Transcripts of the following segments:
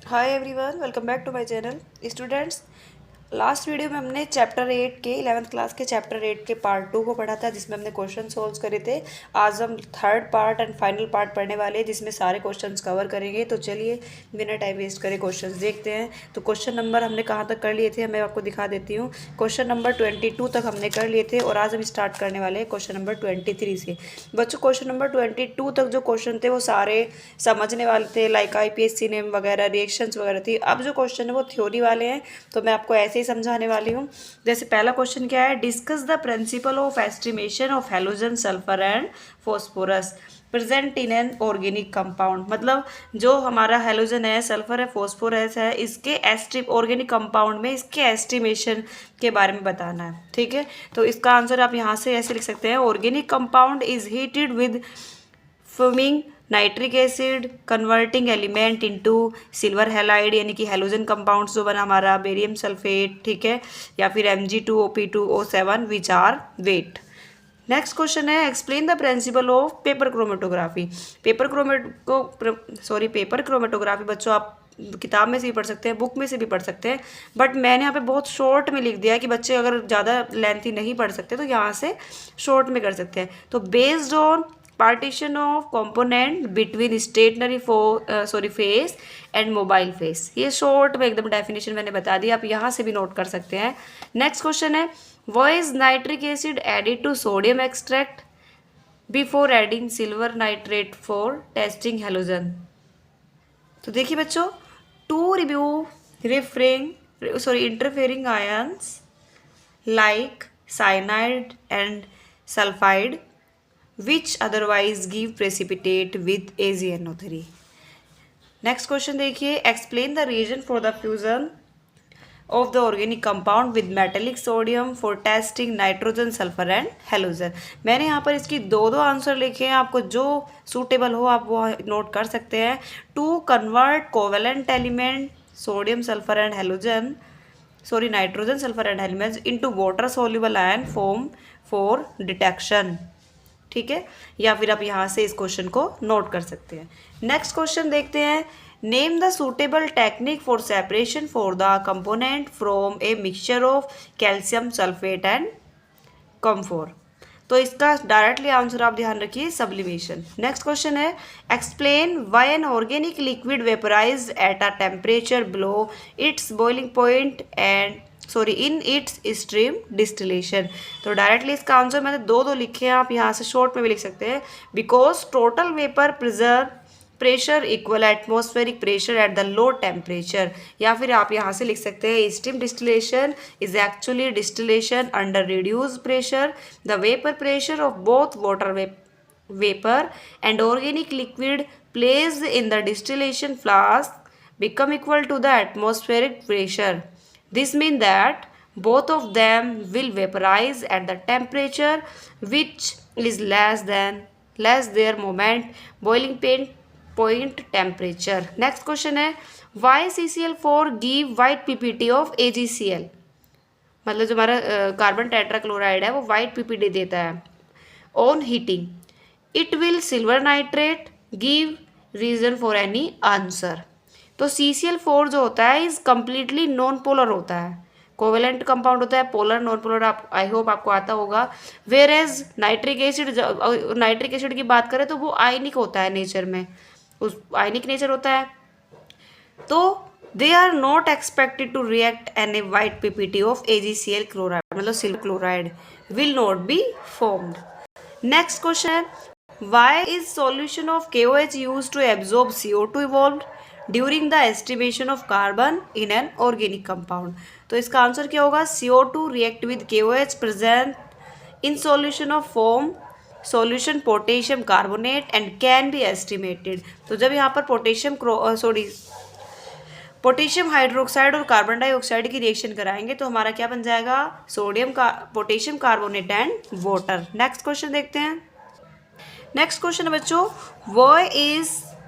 Hi everyone, welcome back to my channel. Students, last video में हमने chapter 8 के 11th class के chapter 8 के पार्ट 2 को पढ़ा था, जिसमें हमने क्वेश्चन सोल्व करे थे। आज हम third part and final part पढ़ने वाले हैं, जिसमें सारे क्वेश्चंस कवर करेंगे। तो चलिए बिना टाइम वेस्ट करे क्वेश्चंस देखते हैं। तो क्वेश्चन नंबर हमने कहाँ तक कर लिए थे, मैं आपको दिखा देती हूँ। क्वेश्चन नंबर 22 तक हमने कर लिए थे और आज हम स्टार्ट करने वाले हैं क्वेश्चन नंबर 23 से। बच्चों, क्वेश्चन नंबर 22 तक जो क्वेश्चन थे वो सारे समझने वाले थे, लाइक IPSC नेम वगैरह, रिएक्शंस वगैरह थी। अब जो क्वेश्चन है वो थ्योरी वाले हैं, तो मैं आपको ऐसे ही समझाने वाली हूँ। जैसे पहला क्वेश्चन क्या है, discuss the principle of estimation of halogen, sulphur and phosphorus present in an organic compound. मतलब जो हमारा हैलोजन है, सल्फर है, फॉस्फोरस है, इसके ऑर्गेनिक कंपाउंड में इसके एस्टिमेशन के बारे में बताना है। ठीक है, तो इसका आंसर आप यहाँ से ऐसे लिख सकते हैं, organic compound is heated with forming nitric acid converting element into silver halide, यानी कि हेलोजन कंपाउंड्स जो बना हमारा, बेरियम सल्फेट, ठीक है, या फिर Mg2OP2O7 which are wet. Next question है, explain the principle of paper chromatography. Paper chromatography बच्चों आप किताब में से भी पढ़ सकते हैं, बुक में से भी पढ़ सकते हैं, बट मैंने यहाँ पे बहुत शॉर्ट में लिख दिया है कि बच्चे अगर ज़्यादा लेंथी नहीं पढ़ सकते तो यहाँ से शॉर्ट में कर सकते हैं। तो based on partition of component between stationary phase and mobile phase. ये शॉर्ट में एकदम डेफिनेशन मैंने बता दी, आप यहाँ से भी नोट कर सकते हैं। नेक्स्ट क्वेश्चन है, why is nitric acid added to sodium extract before adding silver nitrate for testing halogen. तो देखिए बच्चों, to remove interfering ions like cyanide and sulfide which otherwise give precipitate with AgNO3। Next question देखिए, explain the reason for the fusion of the organic compound with metallic sodium for testing nitrogen, sulphur and halogen. मैंने यहाँ पर इसकी दो answer लिखे हैं, आपको जो सूटेबल हो आप वो नोट कर सकते हैं। To convert covalent element sodium, sulphur and halogen, nitrogen, sulphur and elements into water soluble ion form for detection. ठीक है, या फिर आप यहाँ से इस क्वेश्चन को नोट कर सकते हैं। नेक्स्ट क्वेश्चन देखते हैं, name the suitable technique for separation for the component from a mixture of calcium sulphate and camphor. तो इसका डायरेक्टली आंसर आप ध्यान रखिए, सब्लिमेशन। नेक्स्ट क्वेश्चन है, explain why an organic liquid vaporise at a temperature below its boiling point and in its stream distillation. तो directly इसका answer मैंने दो लिखे हैं, आप यहाँ से शॉर्ट में भी लिख सकते हैं। Because total vapour preserve pressure equal atmospheric pressure at the low temperature, या फिर आप यहाँ से लिख सकते हैं, steam distillation is actually distillation under reduce pressure. The vapour pressure of both water vapour and organic liquid placed in the distillation flask become equal to the atmospheric pressure. This means that both of them will vaporize at the temperature which is less their moment boiling point temperature. Next question है, why CCl4 give white PPT of AgCl। मतलब जो हमारा carbon tetrachloride है वो white PPT देता है on heating. It will silver nitrate give reason for any answer. तो CCl4 जो होता है इज कम्प्लीटली नॉन पोलर होता है, कोवेलेंट कंपाउंड होता है, पोलर नॉन पोलर आप आई होप आपको आता होगा। वेयर एज नाइट्रिक एसिड की बात करें तो वो आयनिक होता है नेचर में, उस आयनिक नेचर होता है, तो they are not expected to react an a white PPT ऑफ AgCl क्लोराइड, मतलब silver chloride will not be formed. Next question, why is solution of KOH used to absorb CO2 evolved during the estimation of carbon in an organic compound। तो इसका answer क्या होगा, CO2 react with KOH present in solution of form solution potassium carbonate and can be estimated। तो जब यहाँ पर potassium hydroxide और carbon dioxide की रिएक्शन कराएंगे तो हमारा क्या बन जाएगा, potassium carbonate and water. Next question देखते हैं। नेक्स्ट क्वेश्चन है बच्चों,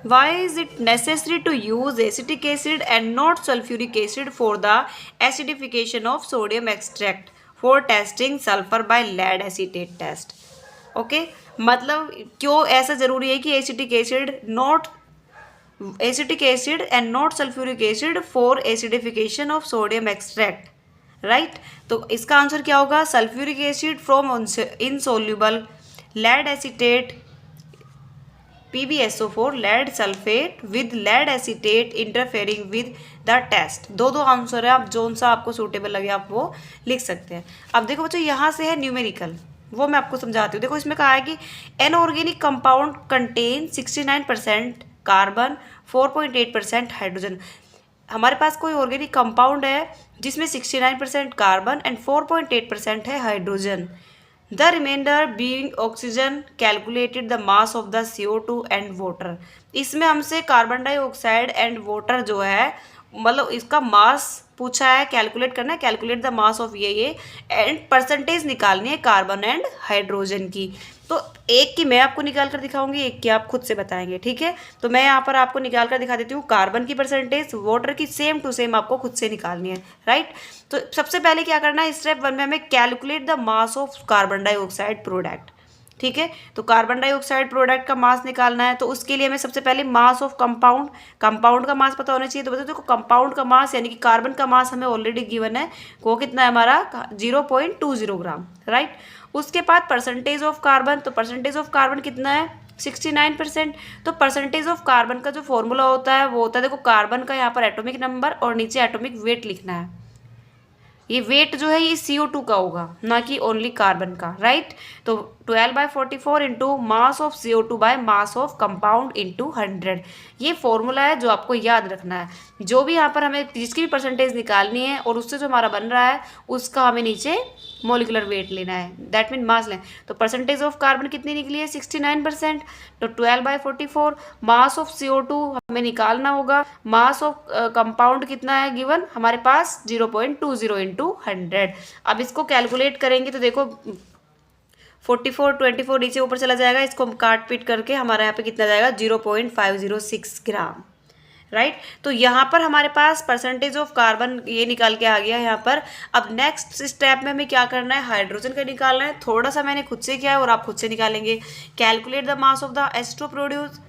why is it necessary to use acetic acid and not sulfuric acid for the acidification of sodium extract for testing sulfur by lead acetate test। Okay, मतलब क्यों ऐसा जरूरी है कि acetic acid not acetic acid and not sulphuric acid for acidification of sodium extract, right. तो इसका answer क्या होगा? Sulphuric acid from insoluble lead acetate PbSO4 lead sulphate with lead acetate interfering with the test. दो answer है, आप zone सा आपको suitable लगे आप वो लिख सकते हैं। अब देखो बच्चों यहाँ से है न्यूमेरिकल, वो मैं आपको समझाती हूँ। देखो इसमें कहा है कि N organic compound contain 69% carbon 4.8% hydrogen. हमारे पास कोई ऑर्गेनिक कंपाउंड है जिसमें 69% कार्बन एंड 4.8% है hydrogen. The reminder being oxygen calculated the mass of the CO2 and water. इसमें हमसे कार्बन डाइऑक्साइड एंड वाटर जो है मतलब इसका मास पूछा है, कैलकुलेट करना है, कैलकुलेट द मास ऑफ ये एंड परसेंटेज निकालनी है कार्बन एंड हाइड्रोजन की। तो एक की मैं आपको निकाल कर दिखाऊंगी, एक की आप खुद से बताएंगे, ठीक है। तो मैं यहाँ पर आपको निकाल कर दिखा देती हूँ। कार्बन की परसेंटेज, वाटर की सेम टू सेम आपको खुद से निकालनी है, राइट। तो सबसे पहले क्या करना है, स्टेप 1 में हमें calculate the mass of carbon dioxide product, ठीक है। तो कार्बन डाइऑक्साइड प्रोडक्ट का मास निकालना है, तो उसके लिए हमें सबसे पहले मास ऑफ कंपाउंड का मास पता होना चाहिए। तो बता देखो कंपाउंड का मास यानी कि कार्बन का मास हमें ऑलरेडी गिवन है, वो कितना है हमारा 0.20 ग्राम, राइट। उसके बाद परसेंटेज ऑफ कार्बन, तो परसेंटेज ऑफ कार्बन कितना है 69%। तो परसेंटेज ऑफ कार्बन का जो फॉर्मूला होता है वो होता है, देखो कार्बन का यहाँ पर एटॉमिक नंबर और नीचे एटॉमिक वेट लिखना है। ये वेट जो है ये CO2 का होगा, ना कि ओनली कार्बन का, राइट। तो 12/44 into mass of CO2 by mass of compound into 100, ये फॉर्मूला है जो आपको याद रखना है। जो भी यहाँ पर हमें जिसकी भी परसेंटेज निकालनी है और उससे जो हमारा बन रहा है उसका हमें नीचे मोलिकुलर वेट लेना है, दैट मीन मास लें। तो परसेंटेज ऑफ कार्बन कितनी निकली है 69%। तो 12/44 मास ऑफ CO2 हमें निकालना होगा। मास ऑफ कंपाउंड कितना है गिवन हमारे पास 0.20 इंटू 100। अब इसको कैलकुलेट करेंगे तो देखो 44 नीचे ऊपर चला जाएगा, इसको काट पीट करके हमारा यहाँ पे कितना जाएगा 0.506 ग्राम, राइट। तो यहाँ पर हमारे पास परसेंटेज ऑफ कार्बन ये निकाल के आ गया यहाँ पर। अब नेक्स्ट स्टेप में हमें क्या करना है, हाइड्रोजन का निकालना है। थोड़ा सा मैंने खुद से किया है और आप खुद से निकालेंगे। Calculate the mass of the H2 produce,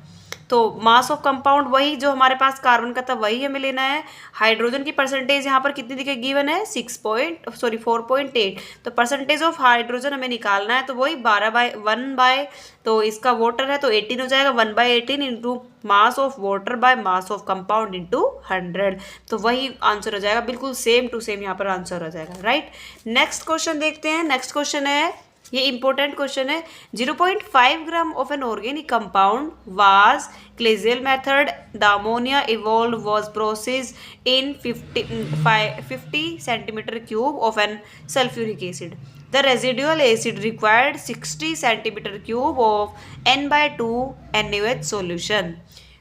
तो मास ऑफ कंपाउंड वही जो हमारे पास कार्बन का था वही हमें लेना है। हाइड्रोजन की परसेंटेज यहाँ पर कितनी दिखे गिवन है 4.8। तो परसेंटेज ऑफ हाइड्रोजन हमें निकालना है, तो वही 12/1 तो इसका वाटर है तो 18 हो जाएगा, 1/18 into mass of water by mass of compound into 100। तो वही आंसर हो जाएगा, बिल्कुल सेम टू सेम यहाँ पर आंसर हो जाएगा, राइट। नेक्स्ट क्वेश्चन देखते हैं। नेक्स्ट क्वेश्चन है, ये इंपॉर्टेंट क्वेश्चन है। 0.5 gram of an organic compound was Kjeldahl method the ammonia evolve was process in 50 centimetre cube of an sulphuric acid. The residual acid required 60 centimetre cube of N/2 NaOH solution.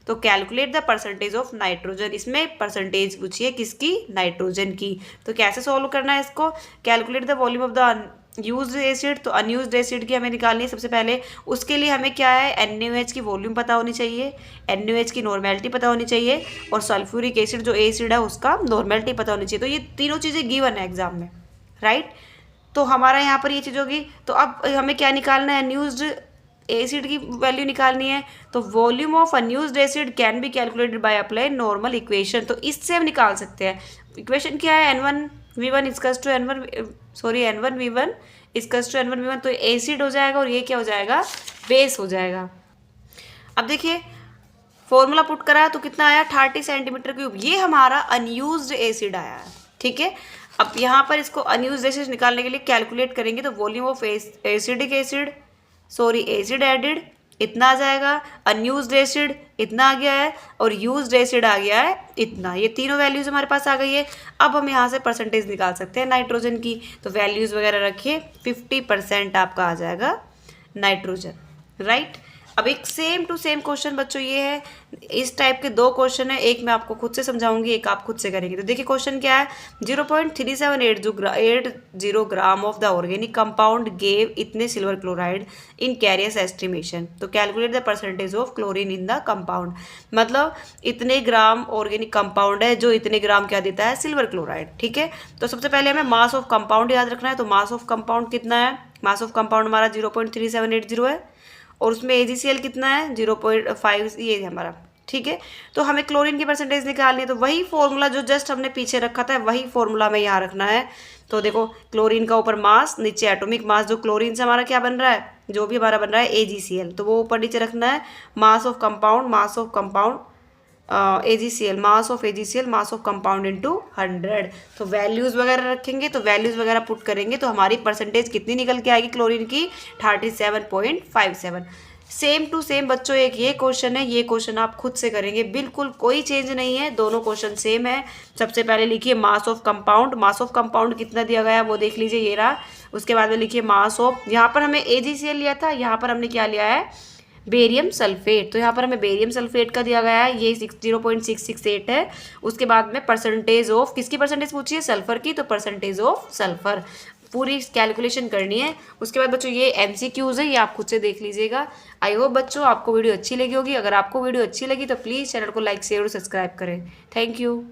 तो calculate the percentage of nitrogen, इसमें percentage पूछिए किसकी, nitrogen की। तो कैसे solve करना है इसको, calculate the volume of the used acid, तो अनयूज्ड एसिड की हमें निकालनी है सबसे पहले। उसके लिए हमें क्या है NaOH की वॉल्यूम पता होनी चाहिए, NaOH की नॉर्मेलिटी पता होनी चाहिए और सल्फ्यूरिक एसिड जो एसिड है उसका नॉर्मेलिटी पता होनी चाहिए। तो ये तीनों चीज़ें गिवन है एग्जाम में, राइट। तो हमारा यहाँ पर ये चीज़ होगी। तो अब हमें क्या निकालना है, अनयूज्ड एसिड की वैल्यू निकालनी है। तो volume of unused acid can be calculated by apply normal equation. तो इससे हम निकाल सकते हैं। इक्वेशन क्या है, N1V1 equals to N1V1 equals to N1V1। तो एसिड हो जाएगा और ये क्या हो जाएगा, बेस हो जाएगा। अब देखिए फॉर्मूला पुट करा तो कितना आया 30 सेंटीमीटर क्यूब, ये हमारा अनयूज्ड एसिड आया है, ठीक है। अब यहाँ पर इसको अनयूज्ड एसिड निकालने के लिए कैलकुलेट करेंगे तो वॉल्यूम ऑफ एसिड एडिड इतना आ जाएगा, अनयूज्ड एसिड इतना आ गया है और यूज्ड एसिड आ गया है इतना। ये तीनों वैल्यूज़ हमारे पास आ गई है। अब हम यहाँ से परसेंटेज निकाल सकते हैं नाइट्रोजन की। तो वैल्यूज़ वगैरह रखिए, 50% आपका आ जाएगा नाइट्रोजन, राइट। अब एक सेम टू सेम क्वेश्चन बच्चों ये है, इस टाइप के दो क्वेश्चन है, एक मैं आपको खुद से समझाऊंगी, एक आप खुद से करेंगे। तो देखिए क्वेश्चन क्या है, 0.3780 gram of the organic compound gave इतने सिल्वर क्लोराइड इन कैरियस एस्टिमेशन। तो calculate the percentage of chlorine in the compound, मतलब इतने ग्राम ऑर्गेनिक कंपाउंड है जो इतने ग्राम क्या देता है, सिल्वर क्लोराइड, ठीक है। तो सबसे पहले हमें मास ऑफ कंपाउंड याद रखना है। तो मास ऑफ कंपाउंड कितना है, मास ऑफ कंपाउंड हमारा 0.3780 है और उसमें AgCl कितना है 0.5, ये हमारा ठीक है। तो हमें क्लोरीन की परसेंटेज निकालनी है, तो वही फॉर्मूला जो जस्ट हमने पीछे रखा था वही फॉर्मूला हमें यहाँ रखना है। तो देखो क्लोरीन का ऊपर मास, नीचे एटॉमिक मास, जो क्लोरीन से हमारा क्या बन रहा है, जो भी हमारा बन रहा है AgCl, तो वो ऊपर नीचे रखना है। Mass of compound, mass of compound AgCl, mass of AgCl, mass of compound into 100। तो वैल्यूज़ वगैरह रखेंगे, तो वैल्यूज़ वगैरह पुट करेंगे तो हमारी परसेंटेज कितनी निकल के आएगी क्लोरीन की, 37.57। सेम टू सेम बच्चों एक ये क्वेश्चन है, ये क्वेश्चन आप खुद से करेंगे, बिल्कुल कोई चेंज नहीं है, दोनों क्वेश्चन सेम है। सबसे पहले लिखिए mass of compound, mass of compound कितना दिया गया है वो देख लीजिए, ये रहा। उसके बाद में लिखिए मास ऑफ, यहाँ पर हमने AgCl लिया था, यहाँ पर हमने क्या लिया है, बेरियम सल्फेट, तो यहाँ पर हमें बेरियम सल्फेट का दिया गया है, ये 0.668 है। उसके बाद में परसेंटेज ऑफ, किसकी परसेंटेज पूछी है, सल्फर की, तो परसेंटेज ऑफ सल्फर पूरी कैलकुलेशन करनी है। उसके बाद बच्चों ये MCQs है, ये आप खुद से देख लीजिएगा। आई होप बच्चों आपको वीडियो अच्छी लगी होगी। अगर आपको वीडियो अच्छी लगी तो प्लीज़ चैनल को लाइक शेयर और सब्सक्राइब करें। Thank you.